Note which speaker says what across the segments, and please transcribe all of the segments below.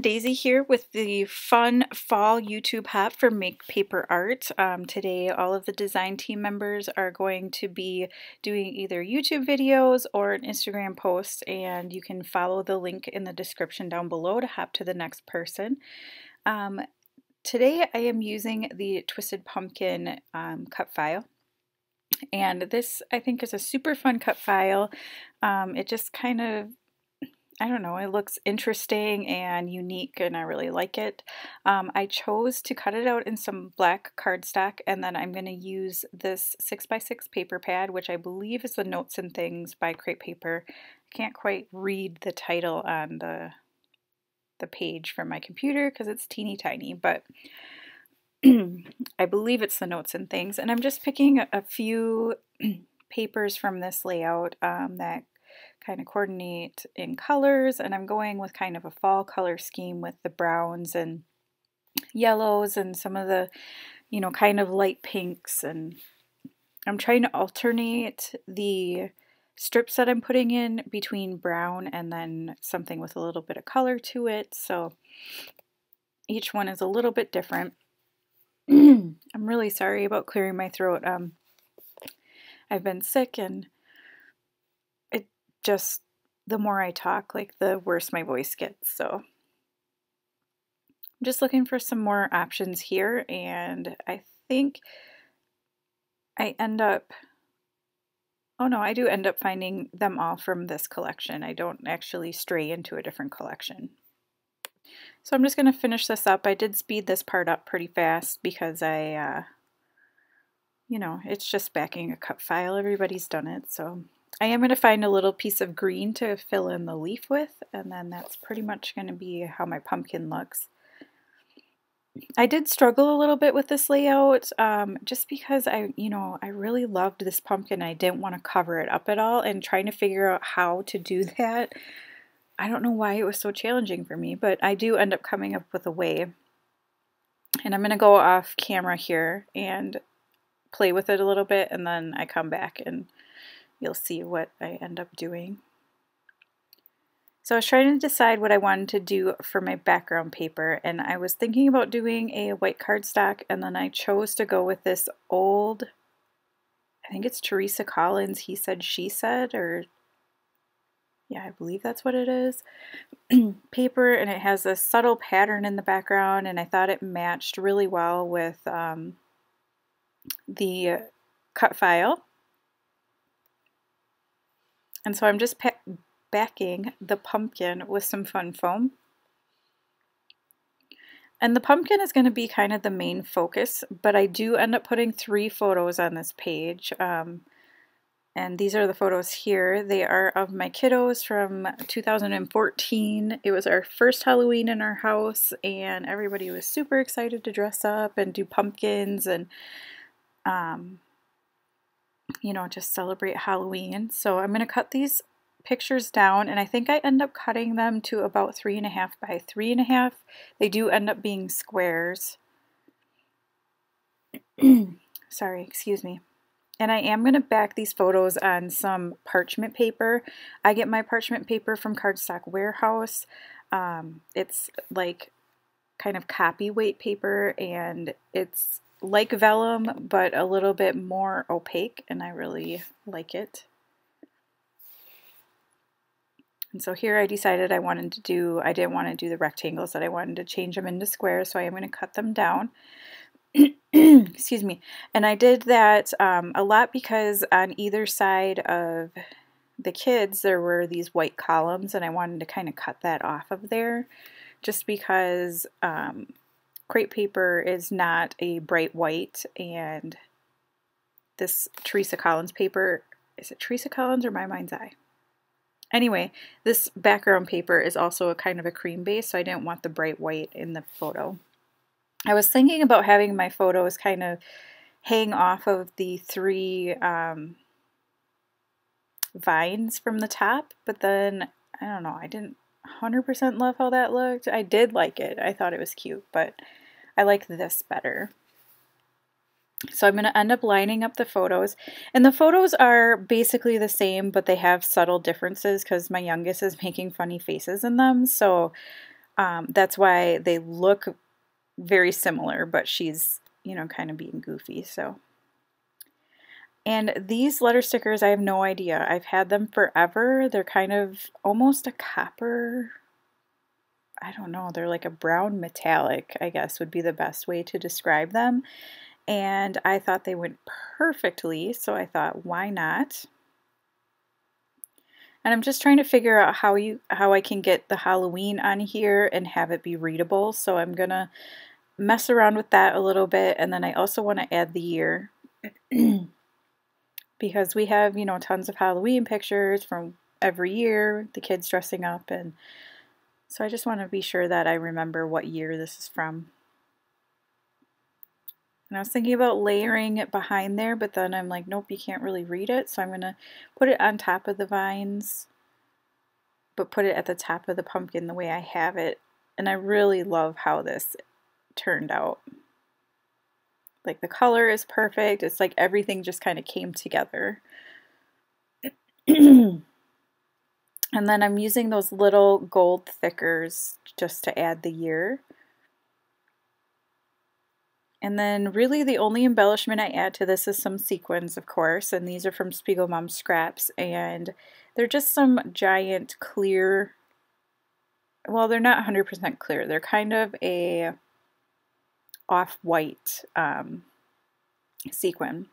Speaker 1: Daisy here with the fun fall YouTube hack for Make Paper Art. Today all of the design team members are going to be doing either YouTube videos or an Instagram post, and you can follow the link in the description down below to hop to the next person. Today I am using the Twisted Pumpkin cut file. And this I think is a super fun cut file. It just kind of, I don't know, it looks interesting and unique and I really like it. I chose to cut it out in some black cardstock, and then I'm going to use this 6x6 paper pad, which I believe is the Notes and Things by Crate Paper. I can't quite read the title on the page from my computer because it's teeny tiny, but I believe it's the Notes and Things. And I'm just picking a few papers from this layout that kind of coordinate in colors, and I'm going with kind of a fall color scheme with the browns and yellows and some of the, you know, kind of light pinks, and I'm trying to alternate the strips that I'm putting in between brown and then something with a little bit of color to it, so each one is a little bit different. I'm really sorry about clearing my throat. I've been sick, and just the more I talk, like the worse my voice gets. So I'm just looking for some more options here, and I think I end up, oh no, I do end up finding them all from this collection. I don't actually stray into a different collection. So I'm just going to finish this up. I did speed this part up pretty fast because you know, it's just backing a cut file. Everybody's done it, so I am going to find a little piece of green to fill in the leaf with, and then that's pretty much going to be how my pumpkin looks. I did struggle a little bit with this layout just because I really loved this pumpkin. I didn't want to cover it up at all, and trying to figure out how to do that, I don't know why it was so challenging for me, but I do end up coming up with a way. And I'm going to go off camera here and play with it a little bit, and then I come back and you'll see what I end up doing. So I was trying to decide what I wanted to do for my background paper, and I was thinking about doing a white cardstock, and then I chose to go with this old, I think it's Teresa Collins, He Said, She Said, or yeah, I believe that's what it is, paper, and it has a subtle pattern in the background, and I thought it matched really well with the cut file. And so I'm just backing the pumpkin with some fun foam. And the pumpkin is going to be kind of the main focus, but I do end up putting 3 photos on this page. And these are the photos here. They are of my kiddos from 2014. It was our first Halloween in our house, and everybody was super excited to dress up and do pumpkins and you know, just celebrate Halloween. So I'm going to cut these pictures down, and I think I end up cutting them to about 3.5 by 3.5. They do end up being squares. Sorry, excuse me. And I am going to back these photos on some parchment paper. I get my parchment paper from Cardstock Warehouse. It's like kind of copy weight paper, and it's like vellum but a little bit more opaque, and I really like it. And so here I decided I didn't want to do the rectangles, that I wanted to change them into squares, so I am going to cut them down. Excuse me. And I did that a lot because on either side of the kids there were these white columns, and I wanted to kind of cut that off of there, just because Crate Paper is not a bright white, and this Teresa Collins paper, is it Teresa Collins or My Mind's Eye? Anyway, this background paper is also a kind of a cream base, so I didn't want the bright white in the photo. I was thinking about having my photos kind of hang off of the 3 vines from the top, but then, I don't know, I didn't 100% love how that looked. I did like it. I thought it was cute, but I like this better. So I'm going to end up lining up the photos, and the photos are basically the same, but they have subtle differences because my youngest is making funny faces in them. So That's why they look very similar, but she's, you know, kind of being goofy. So, and these letter stickers, I have no idea. I've had them forever. They're kind of almost a copper, I don't know, they're like a brown metallic, I guess would be the best way to describe them. And I thought they went perfectly, so I thought, why not? And I'm just trying to figure out how I can get the Halloween on here and have it be readable. So I'm gonna mess around with that a little bit, and then I also want to add the year because we have, you know, tons of Halloween pictures from every year, the kids dressing up, and so I just want to be sure that I remember what year this is from. And I was thinking about layering it behind there, but then I'm like, nope, you can't really read it. So I'm going to put it on top of the vines, but put it at the top of the pumpkin the way I have it. And I really love how this turned out. Like the color is perfect. It's like everything just kind of came together. And then I'm using those little gold thickers just to add the year. And then really the only embellishment I add to this is some sequins, of course, and these are from Spiegel Mom Scraps, and they're just some giant clear, well, they're not 100% clear. They're kind of a off-white sequin.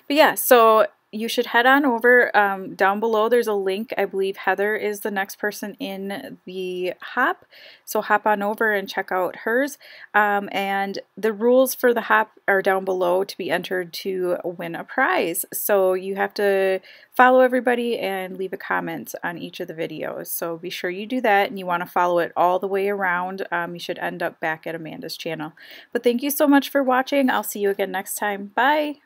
Speaker 1: But yeah, so you should head on over down below. There's a link. I believe Heather is the next person in the hop. So hop on over and check out hers. And the rules for the hop are down below to be entered to win a prize. So you have to follow everybody and leave a comment on each of the videos. So be sure you do that, and you want to follow it all the way around. You should end up back at Amanda's channel. But thank you so much for watching. I'll see you again next time. Bye!